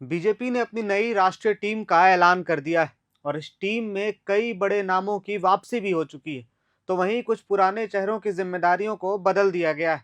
BJP ने अपनी नई राष्ट्रीय टीम का ऐलान कर दिया है और इस टीम में कई बड़े नामों की वापसी भी हो चुकी है। तो वहीं कुछ पुराने चेहरों की जिम्मेदारियों को बदल दिया गया है।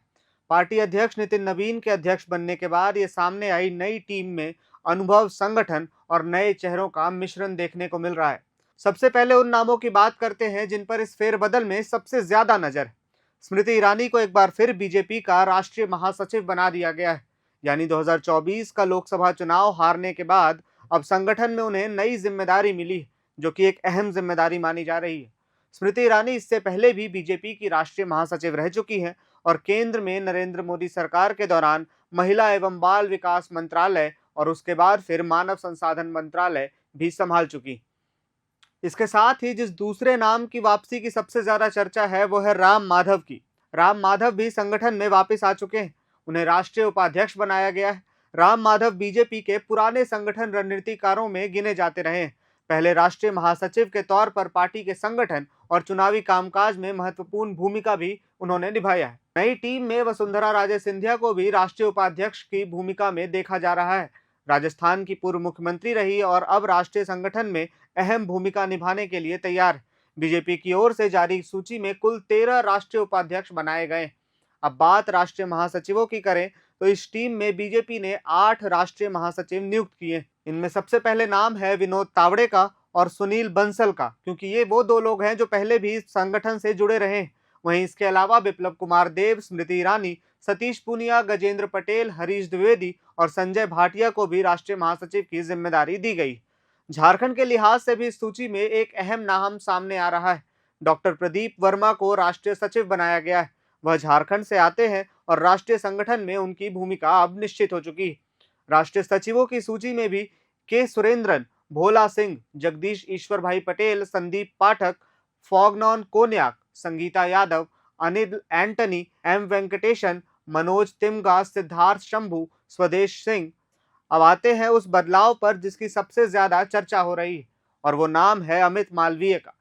पार्टी अध्यक्ष नितिन नवीन के अध्यक्ष बनने के बाद ये सामने आई नई टीम में अनुभव, संगठन और नए चेहरों का मिश्रण देखने को मिल रहा है। सबसे पहले उन नामों की बात करते हैं जिन पर इस फेरबदल में सबसे ज्यादा नजर है। स्मृति ईरानी को एक बार फिर बीजेपी का राष्ट्रीय महासचिव बना दिया गया है। यानी 2024 का लोकसभा चुनाव हारने के बाद अब संगठन में उन्हें नई जिम्मेदारी मिली, जो कि एक अहम जिम्मेदारी मानी जा रही है। स्मृति ईरानी इससे पहले भी बीजेपी की राष्ट्रीय महासचिव रह चुकी हैं और केंद्र में नरेंद्र मोदी सरकार के दौरान महिला एवं बाल विकास मंत्रालय और उसके बाद फिर मानव संसाधन मंत्रालय भी संभाल चुकी। इसके साथ ही जिस दूसरे नाम की वापसी की सबसे ज्यादा चर्चा है वो है राम माधव की। राम माधव भी संगठन में वापस आ चुके हैं। उन्हें राष्ट्रीय उपाध्यक्ष बनाया गया है। राम माधव बीजेपी के पुराने संगठन रणनीतिकारों में गिने जाते रहे हैं। पहले राष्ट्रीय महासचिव के तौर पर पार्टी के संगठन और चुनावी कामकाज में महत्वपूर्ण भूमिका भी उन्होंने निभाया है। नई टीम में वसुंधरा राजे सिंधिया को भी राष्ट्रीय उपाध्यक्ष की भूमिका में देखा जा रहा है। राजस्थान की पूर्व मुख्यमंत्री रही और अब राष्ट्रीय संगठन में अहम भूमिका निभाने के लिए तैयार। बीजेपी की ओर से जारी सूची में कुल 13 राष्ट्रीय उपाध्यक्ष बनाए गए। अब बात राष्ट्रीय महासचिवों की करें तो इस टीम में बीजेपी ने 8 राष्ट्रीय महासचिव नियुक्त किए। इनमें सबसे पहले नाम है विनोद तावड़े का और सुनील बंसल का, क्योंकि ये वो दो लोग हैं जो पहले भी संगठन से जुड़े रहे हैं। वहीं इसके अलावा विप्लव कुमार देव, स्मृति ईरानी, सतीश पूनिया, गजेंद्र पटेल, हरीश द्विवेदी और संजय भाटिया को भी राष्ट्रीय महासचिव की जिम्मेदारी दी गई। झारखंड के लिहाज से भी इस सूची में एक अहम नाम सामने आ रहा है। डॉक्टर प्रदीप वर्मा को राष्ट्रीय सचिव बनाया गया है। वह झारखंड से आते हैं और राष्ट्रीय संगठन में उनकी भूमिका अब निश्चित हो चुकी है। राष्ट्रीय सचिवों की सूची में भी के सुरेंद्रन, भोला सिंह, जगदीश ईश्वर भाई पटेल, संदीप पाठक, फॉगनॉन कोन्याक, संगीता यादव, अनिल एंटनी, एम वेंकटेशन, मनोज तिमगा, सिद्धार्थ शंभू, स्वदेश सिंह। अब आते हैं उस बदलाव पर जिसकी सबसे ज्यादा चर्चा हो रही है और वो नाम है अमित मालवीय का।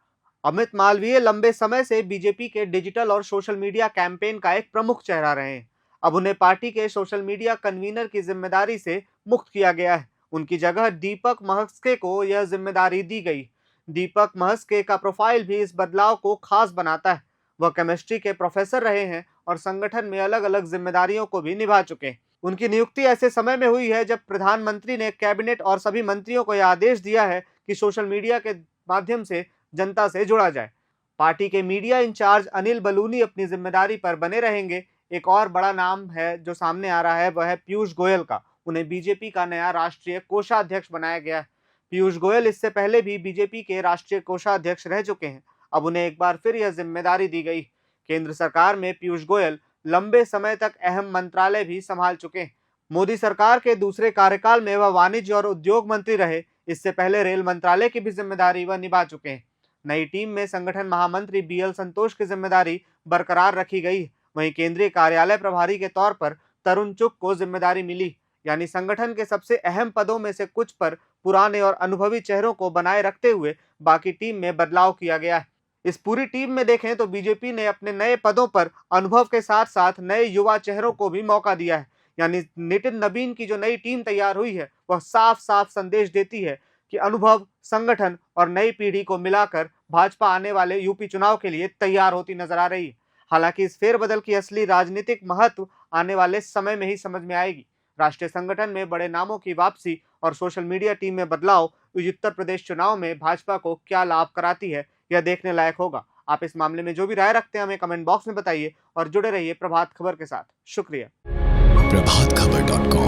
अमित मालवीय लंबे समय से बीजेपी के डिजिटल और सोशल मीडिया कैंपेन का एक प्रमुख चेहरा रहे हैं। अब उन्हें पार्टी के सोशल मीडिया कन्वीनर की जिम्मेदारी से मुक्त किया गया है। उनकी जगह दीपक महस्के को यह जिम्मेदारी दी गई। दीपक महस्के का प्रोफाइल भी इस बदलाव को खास बनाता है। वह केमिस्ट्री के प्रोफेसर रहे हैं और संगठन में अलग अलग जिम्मेदारियों को भी निभा चुके हैं। उनकी नियुक्ति ऐसे समय में हुई है जब प्रधानमंत्री ने कैबिनेट और सभी मंत्रियों को यह आदेश दिया है कि सोशल मीडिया के माध्यम से जनता से जुड़ा जाए। पार्टी के मीडिया इंचार्ज अनिल बलूनी अपनी जिम्मेदारी पर बने रहेंगे। एक और बड़ा नाम है जो सामने आ रहा है वह है पीयूष गोयल का। उन्हें बीजेपी का नया राष्ट्रीय कोषाध्यक्ष बनाया गया है। पीयूष गोयल इससे पहले भी बीजेपी के राष्ट्रीय कोषाध्यक्ष रह चुके हैं। अब उन्हें एक बार फिर यह जिम्मेदारी दी गई। केंद्र सरकार में पीयूष गोयल लंबे समय तक अहम मंत्रालय भी संभाल चुके हैं। मोदी सरकार के दूसरे कार्यकाल में वह वाणिज्य और उद्योग मंत्री रहे। इससे पहले रेल मंत्रालय की भी जिम्मेदारी वह निभा चुके हैं। नई टीम में संगठन महामंत्री बीएल संतोष की जिम्मेदारी बरकरार रखी गई। वहीं केंद्रीय कार्यालय प्रभारी के तौर पर तरुण चुग को जिम्मेदारी मिली। यानी संगठन के सबसे अहम पदों में से कुछ पर पुराने और अनुभवी चेहरों को बनाए रखते हुए बाकी टीम में बदलाव किया गया है। इस पूरी टीम में देखें तो बीजेपी ने अपने नए पदों पर अनुभव के साथ साथ नए युवा चेहरों को भी मौका दिया है। यानी नितिन नवीन की जो नई टीम तैयार हुई है वह साफ साफ संदेश देती है कि अनुभव, संगठन और नई पीढ़ी को मिलाकर भाजपा आने वाले यूपी चुनाव के लिए तैयार होती नजर आ रही है। हालांकि इस फेरबदल की असली राजनीतिक महत्व आने वाले समय में ही समझ में आएगी। राष्ट्रीय संगठन में बड़े नामों की वापसी और सोशल मीडिया टीम में बदलाव उत्तर प्रदेश चुनाव में भाजपा को क्या लाभ कराती है, यह देखने लायक होगा। आप इस मामले में जो भी राय रखते हैं हमें कमेंट बॉक्स में बताइए और जुड़े रहिए प्रभात खबर के साथ। शुक्रिया। प्रभातखबर.com